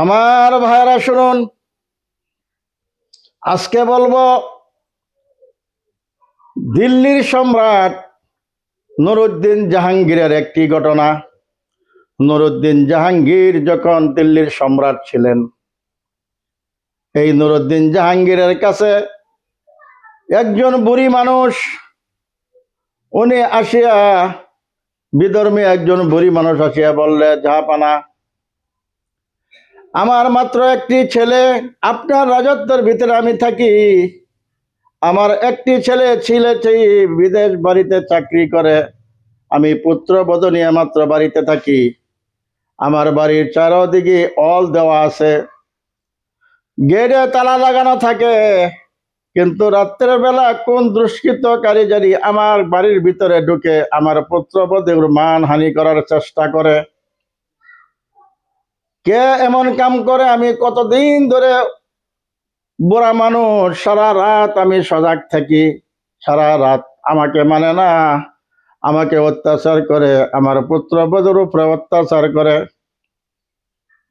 আমার ভাইরা শুনুন, আজকে বলবো দিল্লির সম্রাট নুরউদ্দিন জাহাঙ্গীরের একটি ঘটনা। নুরউদ্দিন জাহাঙ্গীর যখন দিল্লির সম্রাট ছিলেন, এই নুরউদ্দিন জাহাঙ্গীরের কাছে একজন বুড়ি মানুষ, উনি আসিয়া বিধর্মী একজন বুড়ি মানুষ আসিয়া বললে, জাহাপানা, আমার মাত্র একটি ছেলে, আপনার রাজত্বের ভিতরে আমি থাকি। আমার একটি ছেলে বিদেশ বাড়িতে চাকরি করে, আমি পুত্রবধূ নিয়ে মাত্র বাড়িতে থাকি। আমার বাড়ির চারদিকে অল দেওয়া আছে, গেটে তালা লাগানো থাকে, কিন্তু রাত্রের বেলা কোন দুষ্কৃতকারী জানি আমার বাড়ির ভিতরে ঢুকে আমার পুত্রবধূর মানহানি করার চেষ্টা করে। কে এমন কাম করে? আমি কতদিন ধরে বুড়া মানুষ, সারা রাত আমি সজাগ থাকি, সারা রাত আমাকে মানে না, আমাকে অত্যাচার করে, আমার পুত্রবধূর উপরে অত্যাচার করে।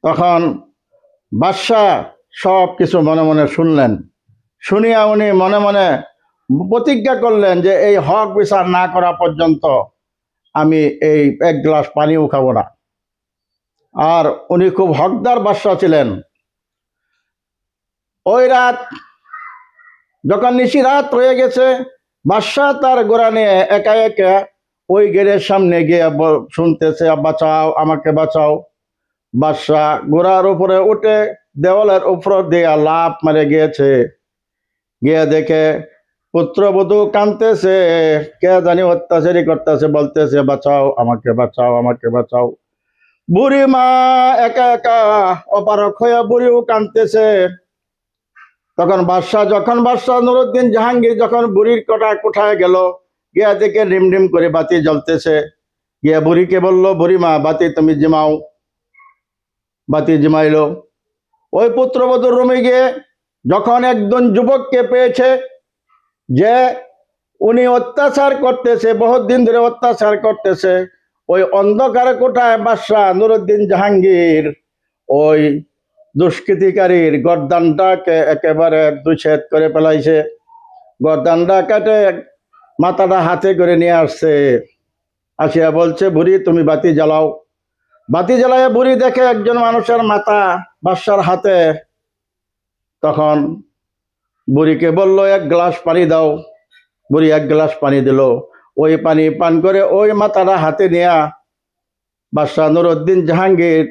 তখন বাদশাহ সব কিছু মনে মনে শুনলেন, শুনিয়া উনি মনে মনে প্রতিজ্ঞা করলেন যে এই হক বিচার না করা পর্যন্ত আমি এই এক গ্লাস পানিও খাবো না। আর উনি খুব হকদার বাদশাহ ছিলেন। ওই রাত যখন নিশি রাত হয়ে গেছে, বাদশাহ তার ঘোড়া নিয়ে একা একা ওই গেটের সামনে গিয়ে শুনতেছে, বাঁচাও, আমাকে বাঁচাও। বাদশাহ ঘোড়ার উপরে উঠে দেওয়ালের উপর দিয়ে লাফ মারে গিয়েছে। গিয়ে দেখে পুত্রবধূ কাঁদতেছে, কে জানি অত্যাচারী করতেছে, বলতেছে, বাঁচাও, আমাকে বাঁচাও, আমাকে বাঁচাও। বুড়ি মা একা একা অপারক হয়ে বুড়িও কাঁদতেছে। তখন বাদশাহ নুরউদ্দিন জাহাঙ্গীর যখন বুড়ির কোঠায় গেল, গিয়া দেখে রিমরিম করে বাতি জ্বলতেছে। গিয়া বুড়িকে বলল, বুড়ি মা, বাতি তুমি জিমাও। বাতি জিমাইল। ওই পুত্রবধূর রুমে গিয়ে যখন একজন যুবককে পেয়েছে যে উনি অত্যাচার করতেছে, বহুত দিন ধরে অত্যাচার করতেছে, ওই অন্ধকার কোঠায় বাদশাহ নুরউদ্দিন জাহাঙ্গীর ওই দুষ্কৃতিকারীর গর্দানটাকে একেবারে দুচ্ছেদ করে ফেলাইছে। গর্দানটা কাটে মাথাটা হাতে করে নিয়ে আসছে, আসিয়া বলছে, বুড়ি তুমি বাতি জ্বালাও। বাতি জ্বালায় বুড়ি দেখে একজন মানুষের মাথা বাদশার হাতে। তখন বুড়িকে বলল, এক গ্লাস পানি দাও। বুড়ি এক গ্লাস পানি দিল। ওই পানি পান করে ওই মাথাটা হাতে নিয়ে বাদশাহ নুরউদ্দিন জাহাঙ্গীর